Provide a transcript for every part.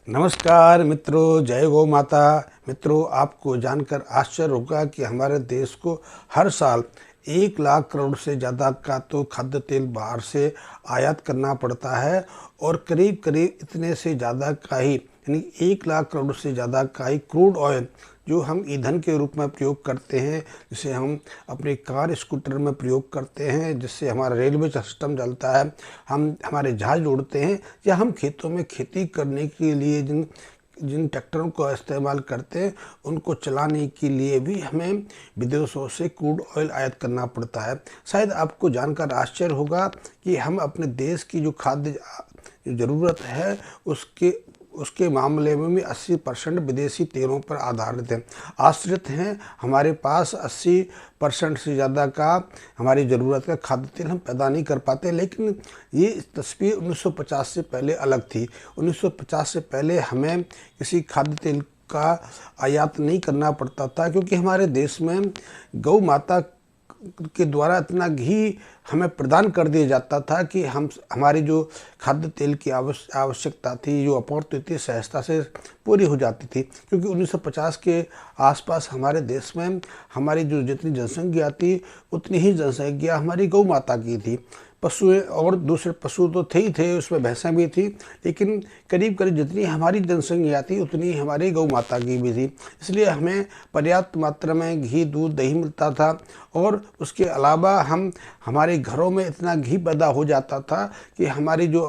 नमस्कार मित्रों, जय गौ माता। मित्रों, आपको जानकर आश्चर्य होगा कि हमारे देश को हर साल 1 लाख करोड़ से ज़्यादा का तो खाद्य तेल बाहर से आयात करना पड़ता है और करीब करीब इतने से ज़्यादा का ही यानी 1 लाख करोड़ से ज़्यादा का ही क्रूड ऑयल जो हम ईंधन के रूप में प्रयोग करते हैं, जिसे हम अपने कार स्कूटर में प्रयोग करते हैं, जिससे हमारा रेलवे सिस्टम चलता है, हम हमारे जहाज उड़ते हैं, या हम खेतों में खेती करने के लिए जिन जिन ट्रैक्टरों का इस्तेमाल करते हैं उनको चलाने के लिए भी हमें विदेशों से क्रूड ऑयल आयात करना पड़ता है। शायद आपको जानकर आश्चर्य होगा कि हम अपने देश की जो खाद्य ज़रूरत है उसके मामले में भी 80% विदेशी तेलों पर आधारित हैं, आश्रित हैं। हमारे पास 80% से ज़्यादा का हमारी ज़रूरत का खाद्य तेल हम पैदा नहीं कर पाते। लेकिन ये तस्वीर 1950 से पहले अलग थी। 1950 से पहले हमें किसी खाद्य तेल का आयात नहीं करना पड़ता था, क्योंकि हमारे देश में गौ माता के द्वारा इतना घी हमें प्रदान कर दिया जाता था कि हमारी जो खाद्य तेल की आवश्यकता थी, जो आपूर्ति थी, सहजता से पूरी हो जाती थी। क्योंकि 1950 के आसपास हमारे देश में हमारी जो जितनी जनसंख्या थी उतनी ही जनसंख्या हमारी गौ माता की थी। पशु और दूसरे पशु तो थे ही थे, उसमें भैंसें भी थी, लेकिन करीब करीब जितनी हमारी जनसंख्या थी उतनी हमारी गौ माता की भी थी। इसलिए हमें पर्याप्त मात्रा में घी, दूध, दही मिलता था। और उसके अलावा हमारे घरों में इतना घी पैदा हो जाता था कि हमारी जो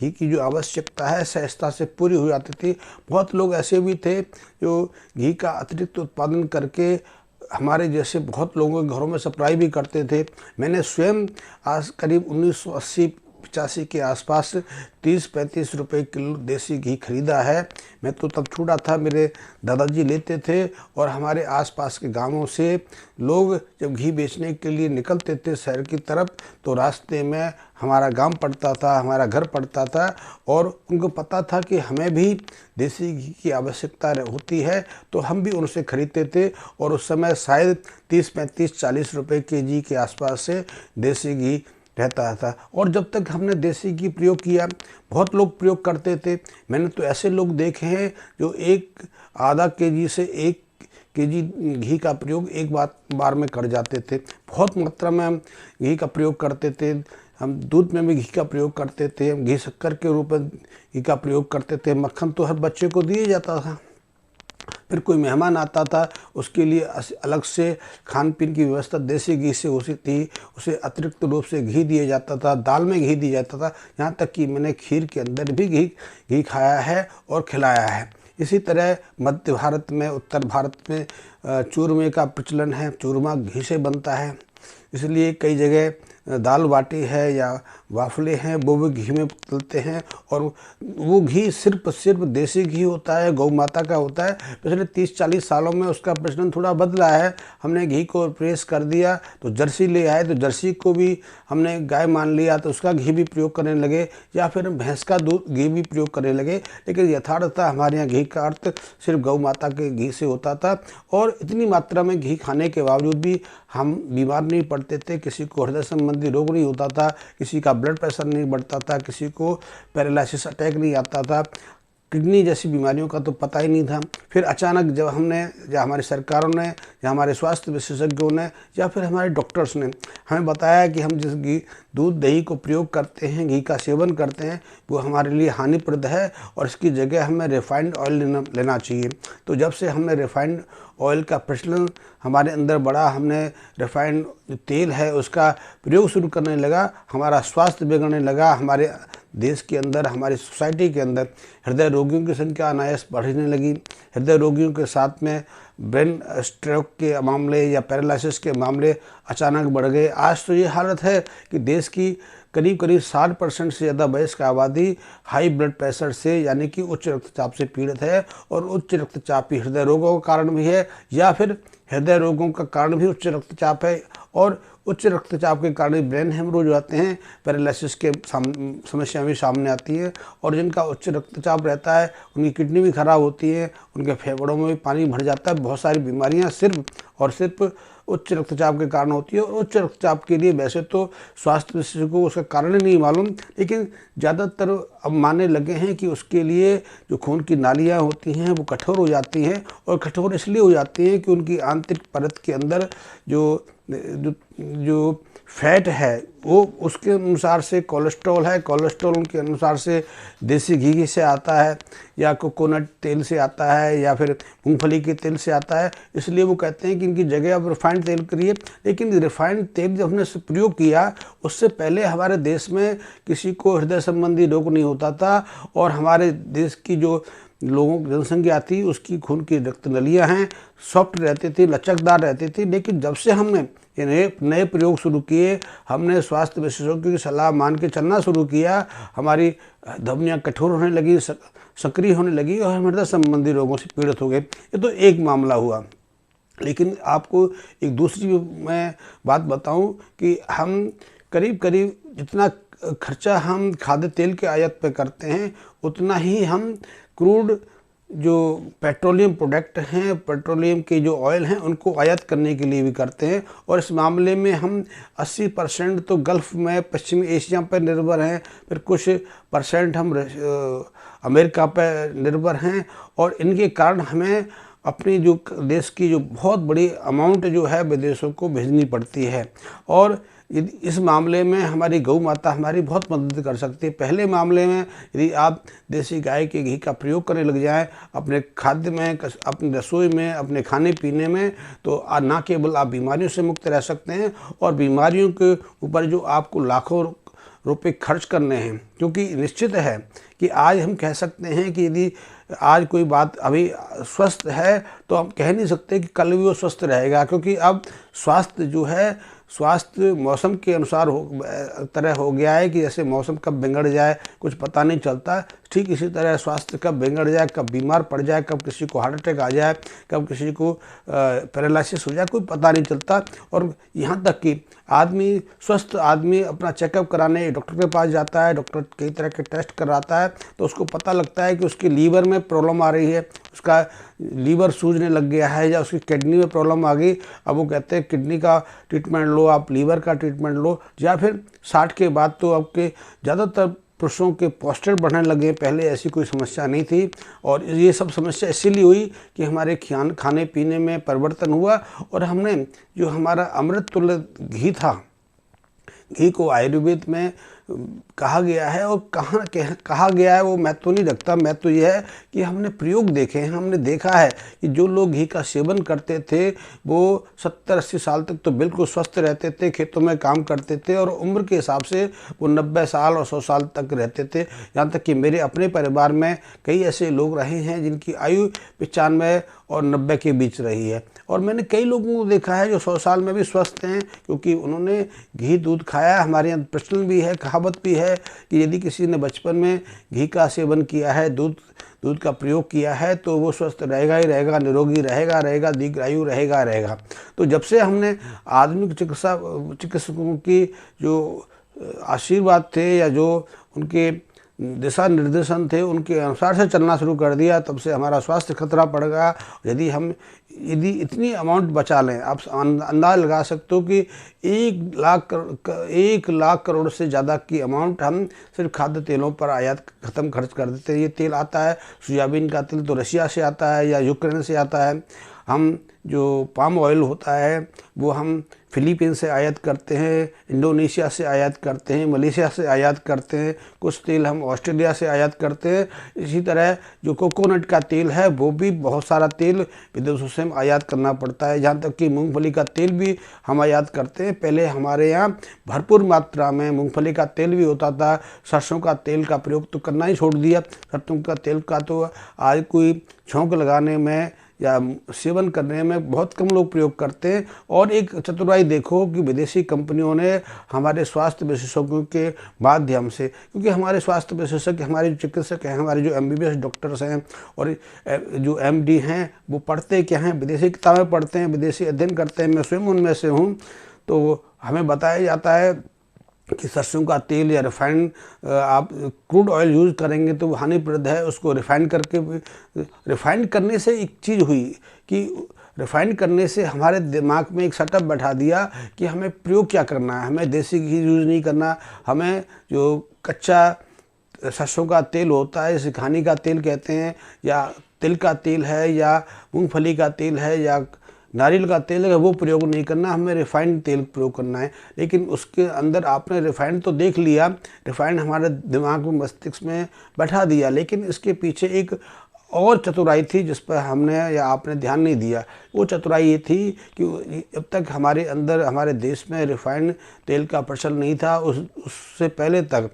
घी की जो आवश्यकता है सहजता से पूरी हो जाती थी। बहुत लोग ऐसे भी थे जो घी का अतिरिक्त उत्पादन करके हमारे जैसे बहुत लोगों के घरों में सप्लाई भी करते थे। मैंने स्वयं आज करीब 1980-85 के आसपास 30-35 रुपये किलो देसी घी खरीदा है। मैं तो तब छोटा था, मेरे दादाजी लेते थे, और हमारे आसपास के गांवों से लोग जब घी बेचने के लिए निकलते थे शहर की तरफ, तो रास्ते में हमारा गांव पड़ता था, हमारा घर पड़ता था, और उनको पता था कि हमें भी देसी घी की आवश्यकता होती है, तो हम भी उनसे खरीदते थे। और उस समय शायद 30-35-40 रुपये केजी के आसपास से देसी घी रहता था। और जब तक हमने देसी घी प्रयोग किया, बहुत लोग प्रयोग करते थे। मैंने तो ऐसे लोग देखे हैं जो आधा केजी से 1 केजी घी का प्रयोग एक बार में कर जाते थे। बहुत मात्रा में हम घी का प्रयोग करते थे। हम दूध में भी घी का प्रयोग करते थे, हम घी शक्कर के रूप में घी का प्रयोग करते थे। मक्खन तो हर बच्चे को दिया जाता था। फिर कोई मेहमान आता था, उसके लिए अलग से खान पीन की व्यवस्था देसी घी से होती थी, उसे अतिरिक्त रूप से घी दिया जाता था, दाल में घी दिया जाता था। यहाँ तक कि मैंने खीर के अंदर भी घी खाया है और खिलाया है। इसी तरह मध्य भारत में, उत्तर भारत में चूरमे का प्रचलन है। चूरमा घी से बनता है, इसलिए कई जगह दाल बाटी है या वाफले हैं वो भी घी में तलते हैं। और वो घी सिर्फ देसी घी होता है, गौ माता का होता है। पिछले 30-40 सालों में उसका प्रचलन थोड़ा बदला है। हमने घी को रिप्लेस कर दिया, तो जर्सी ले आए, तो जर्सी को भी हमने गाय मान लिया, तो उसका घी भी प्रयोग करने लगे, या फिर भैंस का दूध घी भी प्रयोग करने लगे। लेकिन यथार्थता हमारे यहाँ घी का अर्थ सिर्फ गौ माता के घी से होता था। और इतनी मात्रा में घी खाने के बावजूद भी हम बीमार नहीं पड़ते थे। किसी को हृदय संबंधी रोग नहीं होता था, किसी का ब्लड प्रेशर नहीं बढ़ता था, किसी को पैरालिसिस अटैक नहीं आता था, किडनी जैसी बीमारियों का तो पता ही नहीं था। फिर अचानक जब या हमारी सरकारों ने, या हमारे स्वास्थ्य विशेषज्ञों ने, या फिर हमारे डॉक्टर्स ने हमें बताया कि हम जिस दूध दही को प्रयोग करते हैं, घी का सेवन करते हैं, वो हमारे लिए हानिप्रद है, और इसकी जगह हमें रिफाइंड ऑयल लेना चाहिए। तो जब से हमने रिफाइंड ऑयल का प्रचलन हमारे अंदर बढ़ा, हमने रिफाइंड तेल है उसका प्रयोग शुरू करने लगा, हमारा स्वास्थ्य बिगड़ने लगा। हमारे देश के अंदर, हमारी सोसाइटी के अंदर हृदय रोगियों की संख्या अनायास बढ़ने लगी। हृदय रोगियों के साथ में ब्रेन स्ट्रोक के मामले या पैरालिसिस के मामले अचानक बढ़ गए। आज तो ये हालत है कि देश की करीब करीब 60% से ज़्यादा वयस्क आबादी हाई ब्लड प्रेशर से, यानी कि उच्च रक्तचाप से पीड़ित है। और उच्च रक्तचाप ही हृदय रोगों का कारण भी है, या फिर हृदय रोगों का कारण भी उच्च रक्तचाप है, और उच्च रक्तचाप के कारण ब्रेन हेमरोज आते हैं, पैरालिसिस के समस्या भी सामने आती है। और जिनका उच्च रक्तचाप रहता है उनकी किडनी भी खराब होती है, उनके फेफड़ों में भी पानी भर जाता है। बहुत सारी बीमारियां सिर्फ और सिर्फ उच्च रक्तचाप के कारण होती है। और उच्च रक्तचाप के लिए वैसे तो स्वास्थ्य विशेषज्ञों को उसका कारण ही नहीं मालूम, लेकिन ज़्यादातर अब मानने लगे हैं कि उसके लिए जो खून की नालियाँ होती हैं वो कठोर हो जाती हैं, और कठोर इसलिए हो जाती हैं कि उनकी आंतरिक परत के अंदर जो जो जो फैट है वो उसके अनुसार से कोलेस्ट्रॉल है, कोलेस्ट्रॉल उनके अनुसार से देसी घी से आता है या कोकोनट तेल से आता है या फिर मूंगफली के तेल से आता है। इसलिए वो कहते हैं कि इनकी जगह अब रिफाइंड तेल करिए। लेकिन रिफाइंड तेल जब हमने प्रयोग किया, उससे पहले हमारे देश में किसी को हृदय संबंधी रोग नहीं होता था, और हमारे देश की जो लोगों की जनसंख्या थी उसकी खून की रक्त नलियाँ हैं सॉफ्ट रहती थी, लचकदार रहती थी। लेकिन जब से हमने ये नए प्रयोग शुरू किए, हमने स्वास्थ्य विशेषज्ञों की सलाह मान के चलना शुरू किया, हमारी धमनियाँ कठोर होने लगी, सक्रिय होने लगी, और हम हृदय संबंधी रोगों से पीड़ित हो गए। ये तो एक मामला हुआ। लेकिन आपको एक दूसरी मैं बात बताऊं कि हम करीब करीब जितना खर्चा हम खाद्य तेल के आयात पे करते हैं, उतना ही हम क्रूड जो पेट्रोलियम प्रोडक्ट हैं, पेट्रोलियम के जो ऑयल हैं, उनको आयात करने के लिए भी करते हैं। और इस मामले में हम 80% तो गल्फ़ में पश्चिमी एशिया पर निर्भर हैं, फिर कुछ परसेंट हम अमेरिका पर निर्भर हैं, और इनके कारण हमें अपनी जो देश की जो बहुत बड़ी अमाउंट जो है विदेशों को भेजनी पड़ती है। और इस मामले में हमारी गौ माता हमारी बहुत मदद कर सकती है। पहले मामले में यदि आप देसी गाय के घी का प्रयोग करने लग जाएं अपने खाद्य में, अपनी रसोई में, अपने खाने पीने में, तो ना केवल आप बीमारियों से मुक्त रह सकते हैं, और बीमारियों के ऊपर जो आपको लाखों रुपए खर्च करने हैं, क्योंकि निश्चित है कि आज हम कह सकते हैं कि यदि आज कोई बात अभी स्वस्थ है तो हम कह नहीं सकते कि कल भी वो स्वस्थ रहेगा, क्योंकि अब स्वास्थ्य जो है, स्वास्थ्य मौसम के अनुसार तरह हो गया है कि जैसे मौसम कब बिगड़ जाए कुछ पता नहीं चलता। ठीक इसी तरह स्वास्थ्य कब बिगड़ जाए, कब बीमार पड़ जाए, कब किसी को हार्ट अटैक आ जाए, कब किसी को पैरालिसिस हो जाए, कोई पता नहीं चलता। और यहाँ तक कि स्वस्थ आदमी अपना चेकअप कराने डॉक्टर के पास जाता है, डॉक्टर कई तरह के टेस्ट कराता है, तो उसको पता लगता है कि उसकी लीवर में प्रॉब्लम आ रही है, उसका लीवर सूजने लग गया है, या उसकी किडनी में प्रॉब्लम आ गई। अब वो कहते हैं किडनी का ट्रीटमेंट लो, आप लीवर का ट्रीटमेंट लो। या फिर 60 के बाद तो आपके ज़्यादातर पुरुषों के पोस्टर बढ़ने लगे, पहले ऐसी कोई समस्या नहीं थी। और ये सब समस्या इसीलिए हुई कि हमारे खाने पीने में परिवर्तन हुआ, और हमने जो हमारा अमृत तुल्य घी था, घी को आयुर्वेद में कहा गया है, और कहा गया है वो महत्व नहीं रखता। महत्व यह है कि हमने प्रयोग देखे हैं, हमने देखा है कि जो लोग घी का सेवन करते थे वो 70-80 साल तक तो बिल्कुल स्वस्थ रहते थे, खेतों में काम करते थे, और उम्र के हिसाब से वो 90 साल और 100 साल तक रहते थे। यहाँ तक कि मेरे अपने परिवार में कई ऐसे लोग रहे हैं जिनकी आयु 95 और 90 के बीच रही है। और मैंने कई लोगों को देखा है जो 100 साल में भी स्वस्थ हैं, क्योंकि उन्होंने घी दूध खाया। हमारे यहाँ प्रचलन भी है, कहावत भी है कि यदि किसी ने बचपन में घी का सेवन किया है, दूध का प्रयोग किया है, तो वो स्वस्थ रहेगा ही रहेगा, निरोगी रहेगा, दीर्घायु रहेगा। तो जब से हमने आधुनिक चिकित्सकों की जो आशीर्वाद थे या जो उनके दिशा निर्देशन थे उनके अनुसार से चलना शुरू कर दिया, तब से हमारा स्वास्थ्य खतरा पड़ गया। यदि इतनी अमाउंट बचा लें, आप अंदाज लगा सकते हो कि 1 लाख करोड़ से ज़्यादा की अमाउंट हम सिर्फ खाद्य तेलों पर आयात खर्च कर देते हैं। ये तेल आता है, सोयाबीन का तेल तो रशिया से आता है या यूक्रेन से आता है। हम जो पाम ऑयल होता है वो हम फिलीपींस से आयात करते हैं, इंडोनेशिया से आयात करते हैं, मलेशिया से आयात करते हैं, कुछ तेल हम ऑस्ट्रेलिया से आयात करते हैं। इसी तरह जो कोकोनट का तेल है वो भी बहुत सारा तेल विदेशों से हम आयात करना पड़ता है। जहाँ तक कि मूंगफली का तेल भी हम आयात करते हैं। पहले हमारे यहाँ भरपूर मात्रा में मूंगफली का तेल भी होता था, सरसों का तेल का प्रयोग तो करना ही छोड़ दिया। सरसों का तेल का तो आज कोई छौंक लगाने में या सेवन करने में बहुत कम लोग प्रयोग करते हैं। और एक चतुराई देखो कि विदेशी कंपनियों ने हमारे स्वास्थ्य विशेषज्ञों के माध्यम से, क्योंकि हमारे स्वास्थ्य विशेषज्ञ, हमारे जो चिकित्सक हैं, हमारे जो MBBS डॉक्टर्स हैं और जो MD हैं, वो पढ़ते क्या हैं, विदेशी किताबें पढ़ते हैं, विदेशी अध्ययन करते हैं। मैं स्वयं उनमें से हूँ। तो हमें बताया जाता है कि सरसों का तेल या रिफाइंड आप क्रूड ऑयल यूज़ करेंगे तो वो हानिप्रद है। उसको रिफाइंड करके, रिफाइंड करने से एक चीज़ हुई कि रिफाइंड करने से हमारे दिमाग में एक सेटअप बैठा दिया कि हमें प्रयोग क्या करना है, हमें देसी घी यूज़ नहीं करना, हमें जो कच्चा सरसों का तेल होता है, इसे खाने का तेल कहते हैं, या तिल का तेल है, या मूंगफली का तेल है, या नारियल का तेल है, वो प्रयोग नहीं करना, हमें रिफाइंड तेल प्रयोग करना है। लेकिन उसके अंदर आपने रिफाइंड तो देख लिया, रिफाइंड हमारे दिमाग में, मस्तिष्क में बैठा दिया, लेकिन इसके पीछे एक और चतुराई थी जिस पर हमने या आपने ध्यान नहीं दिया। वो चतुराई ये थी कि जब तक हमारे अंदर, हमारे देश में रिफाइंड तेल का प्रचलन नहीं था, उससे पहले तक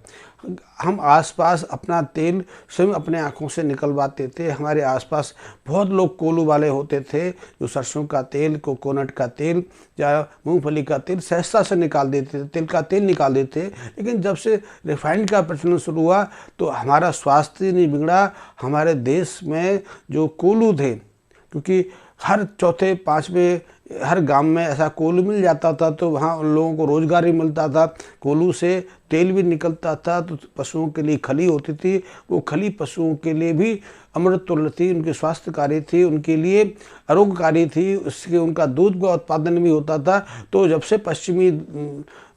हम आसपास अपना तेल स्वयं अपने आँखों से निकलवाते थे। हमारे आसपास बहुत लोग कोल्हू वाले होते थे जो सरसों का तेल, कोकोनट का तेल या मूंगफली का तेल सहजता से निकाल देते थे, तिल का तेल निकाल देते। लेकिन जब से रिफाइंड का प्रचलन शुरू हुआ तो हमारा स्वास्थ्य नहीं बिगड़ा, हमारे देश में जो कोल्हू थे, क्योंकि हर चौथे पाँचवें हर गांव में ऐसा कोल्हू मिल जाता था, तो वहाँ उन लोगों को रोजगार भी मिलता था, कोल्हू से तेल भी निकलता था, तो पशुओं के लिए खली होती थी, वो खली पशुओं के लिए भी अमृत तुल्य थी, उनके स्वास्थ्यकारी थी, उनके लिए आरोग्यकारी थी, उसके उनका दूध का उत्पादन भी होता था। तो जब से पश्चिमी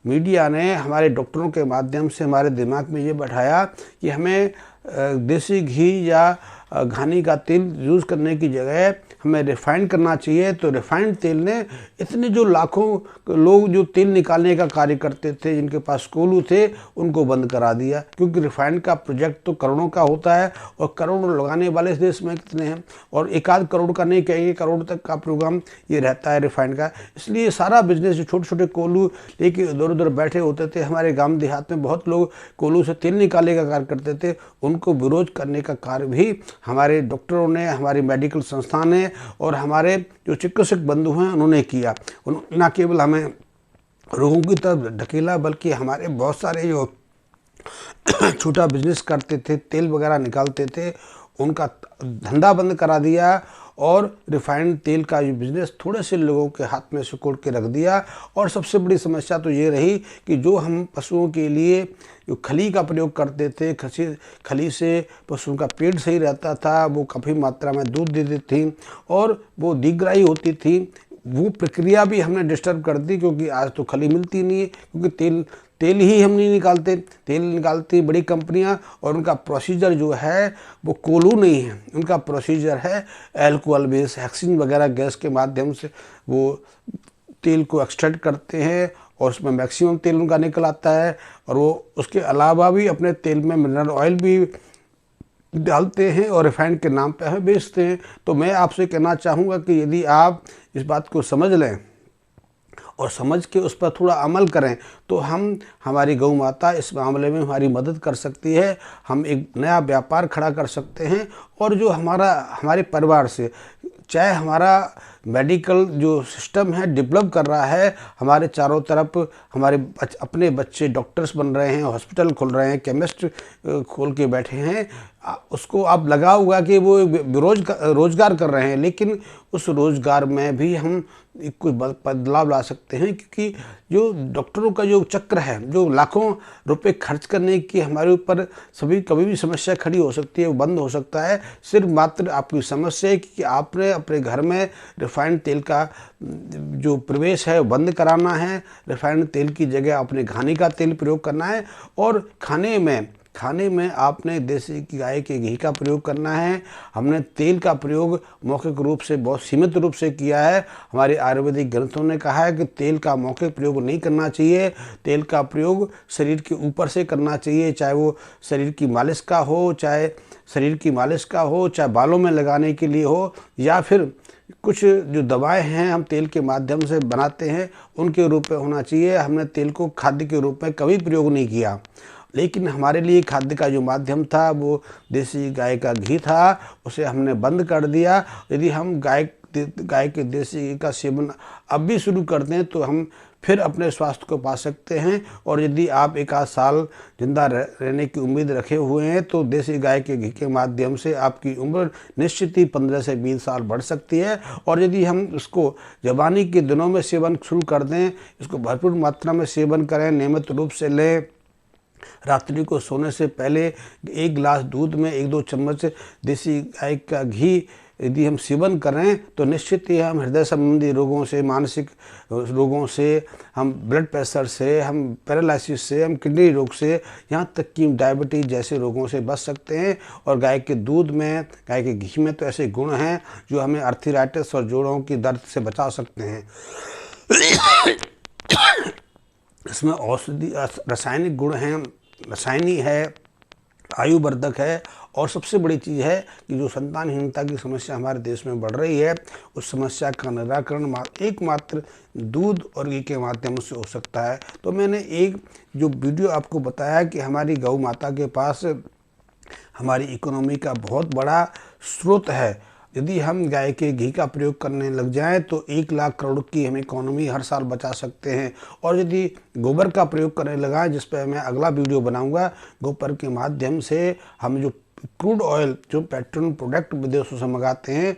मीडिया ने हमारे डॉक्टरों के माध्यम से हमारे दिमाग में ये बैठाया कि हमें देसी घी या घानी का तेल यूज़ करने की जगह हमें रिफाइंड करना चाहिए, तो रिफाइंड तेल ने इतने जो लाखों लोग जो तेल निकालने का कार्य करते थे, जिनके पास कोल्हू थे, उनको बंद करा दिया। क्योंकि रिफाइंड का प्रोजेक्ट तो करोड़ों का होता है और करोड़ों लगाने वाले इस देश में कितने हैं, और एक आध करोड़ का नहीं कहेंगे, करोड़ तक का प्रोग्राम ये रहता है रिफाइंड का। इसलिए सारा बिजनेस, जो छोटे छोटे कोल्हू लेके इधर उधर बैठे होते थे, हमारे गाँव देहात में बहुत लोग कोल्हू से तेल निकालने का कार्य करते थे, उनको विरोध करने का कार्य भी हमारे डॉक्टरों ने, हमारी मेडिकल संस्थान ने और हमारे जो चिकित्सक बंधु हैं उन्होंने किया। न केवल हमें रोगों की तरफ ढकेला, बल्कि हमारे बहुत सारे जो छोटा बिजनेस करते थे, तेल वगैरह निकालते थे, उनका धंधा बंद करा दिया और रिफाइंड तेल का जो बिज़नेस थोड़े से लोगों के हाथ में सिकोड़ के रख दिया। और सबसे बड़ी समस्या तो ये रही कि जो हम पशुओं के लिए जो खली का प्रयोग करते थे, खली से पशुओं का पेट सही रहता था, वो काफ़ी मात्रा में दूध देती थी और वो दीर्घायु होती थी, वो प्रक्रिया भी हमने डिस्टर्ब कर दी। क्योंकि आज तो खली मिलती नहीं है, क्योंकि तेल ही हम नहीं निकालते, तेल निकालती बड़ी कंपनियां, और उनका प्रोसीजर जो है वो कोल्हू नहीं है, उनका प्रोसीजर है अल्कोहल बेस, हेक्सिन वगैरह गैस के माध्यम से वो तेल को एक्सट्रैक्ट करते हैं और उसमें मैक्सिमम तेल उनका निकल आता है। और वो उसके अलावा भी अपने तेल में मिनरल ऑयल भी डालते हैं और रिफाइंड के नाम पे हमें बेचते हैं। तो मैं आपसे कहना चाहूँगा कि यदि आप इस बात को समझ लें और समझ के उस पर थोड़ा अमल करें, तो हमारी गौ माता इस मामले में हमारी मदद कर सकती है। हम एक नया व्यापार खड़ा कर सकते हैं, और जो हमारे परिवार से, चाहे हमारा मेडिकल जो सिस्टम है डेवलप कर रहा है, हमारे चारों तरफ हमारे अपने बच्चे डॉक्टर्स बन रहे हैं, हॉस्पिटल खुल रहे हैं, केमिस्ट खोल के बैठे हैं, उसको आप लगा हुआ कि वो रोजगार कर रहे हैं, लेकिन उस रोजगार में भी हम कुछ बदलाव ला सकते हैं। क्योंकि जो डॉक्टरों का जो चक्र है, जो लाखों रुपए खर्च करने की हमारे ऊपर कभी भी समस्या खड़ी हो सकती है, वो बंद हो सकता है। सिर्फ मात्र आपकी समस्या है कि आपने अपने घर में रिफाइंड तेल का जो प्रवेश है वो बंद कराना है, रिफाइंड तेल की जगह अपने घानी का तेल प्रयोग करना है, और खाने में आपने देसी गाय के घी का प्रयोग करना है। हमने तेल का प्रयोग मौखिक रूप से बहुत सीमित रूप से किया है। हमारे आयुर्वेदिक ग्रंथों ने कहा है कि तेल का मौखिक प्रयोग नहीं करना चाहिए, तेल का प्रयोग शरीर के ऊपर से करना चाहिए, चाहे वो शरीर की मालिश का हो, चाहे बालों में लगाने के लिए हो, या फिर कुछ जो दवाएं हैं हम तेल के माध्यम से बनाते हैं उनके रूप में होना चाहिए। हमने तेल को खाद्य के रूप में कभी प्रयोग नहीं किया, लेकिन हमारे लिए खाद्य का जो माध्यम था वो देसी गाय का घी था, उसे हमने बंद कर दिया। यदि हम गाय गाय के देसी घी का सेवन अब भी शुरू कर दें तो हम फिर अपने स्वास्थ्य को पा सकते हैं। और यदि आप एक आध साल जिंदा रहने की उम्मीद रखे हुए हैं तो देसी गाय के घी के माध्यम से आपकी उम्र निश्चित ही 15 से 20 साल बढ़ सकती है। और यदि हम इसको जवानी के दिनों में सेवन शुरू कर दें, इसको भरपूर मात्रा में सेवन करें, नियमित रूप से लें, रात्रि को सोने से पहले 1 गिलास दूध में 1-2 चम्मच देसी गाय का घी यदि हम सेवन करें तो निश्चित ही हम हृदय संबंधी रोगों से, मानसिक रोगों से, हम ब्लड प्रेशर से, हम पैरालिसिस से, हम किडनी रोग से, यहाँ तक कि डायबिटीज जैसे रोगों से बच सकते हैं। और गाय के दूध में, गाय के घी में तो ऐसे गुण हैं जो हमें आर्थराइटिस और जोड़ों की दर्द से बचा सकते हैं। इसमें औषधि रासायनिक गुण हैं, रसायनी है, आयुवर्धक है। और सबसे बड़ी चीज़ है कि जो संतानहीनता की समस्या हमारे देश में बढ़ रही है, उस समस्या का निराकरण एकमात्र दूध और घी के माध्यम से हो सकता है। तो मैंने एक जो वीडियो आपको बताया कि हमारी गौ माता के पास हमारी इकोनॉमी का बहुत बड़ा स्रोत है। यदि हम गाय के घी का प्रयोग करने लग जाएं तो 1 लाख करोड़ की हम इकोनॉमी हर साल बचा सकते हैं। और यदि गोबर का प्रयोग करने लगा, जिस पर मैं अगला वीडियो बनाऊंगा, गोबर के माध्यम से हम जो क्रूड ऑयल, जो पेट्रोल प्रोडक्ट विदेशों से मंगाते हैं,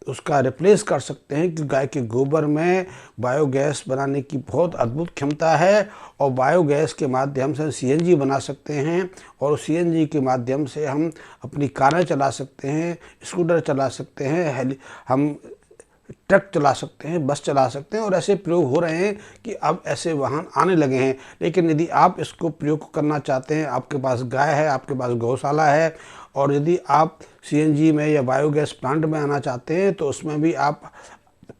उसका रिप्लेस कर सकते हैं कि गाय के गोबर में बायोगैस बनाने की बहुत अद्भुत क्षमता है। और बायोगैस के माध्यम से सीएनजी बना सकते हैं और सीएनजी के माध्यम से हम अपनी कारें चला सकते हैं, स्कूटर चला सकते हैं, हम ट्रक चला सकते हैं, बस चला सकते हैं। और ऐसे प्रयोग हो रहे हैं कि अब ऐसे वाहन आने लगे हैं। लेकिन यदि आप इसको प्रयोग करना चाहते हैं, आपके पास गाय है, आपके पास गौशाला है, और यदि आप सीएनजी में या बायोगैस प्लांट में आना चाहते हैं तो उसमें भी आप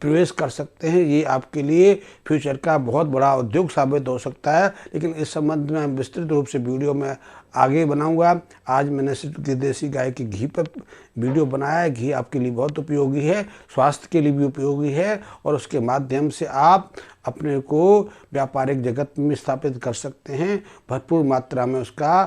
प्रवेश कर सकते हैं। ये आपके लिए फ्यूचर का बहुत बड़ा उद्योग साबित हो सकता है। लेकिन इस संबंध में विस्तृत रूप से वीडियो में आगे बनाऊंगा। आज मैंने सिर्फ देसी गाय के घी पर वीडियो बनाया है। घी आपके लिए बहुत उपयोगी है, स्वास्थ्य के लिए भी उपयोगी है, और उसके माध्यम से आप अपने को व्यापारिक जगत में स्थापित कर सकते हैं, भरपूर मात्रा में उसका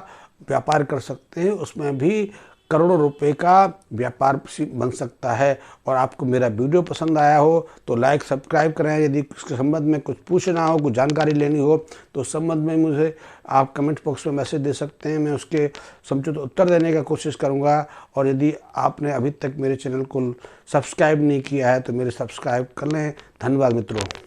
व्यापार कर सकते हैं, उसमें भी करोड़ों रुपए का व्यापार बन सकता है। और आपको मेरा वीडियो पसंद आया हो तो लाइक सब्सक्राइब करें। यदि इसके संबंध में कुछ पूछना हो, कुछ जानकारी लेनी हो तो उस संबंध में मुझे आप कमेंट बॉक्स में मैसेज दे सकते हैं, मैं उसके समुचित उत्तर देने का कोशिश करूंगा। और यदि आपने अभी तक मेरे चैनल को सब्सक्राइब नहीं किया है तो मेरे सब्सक्राइब कर लें। धन्यवाद मित्रों।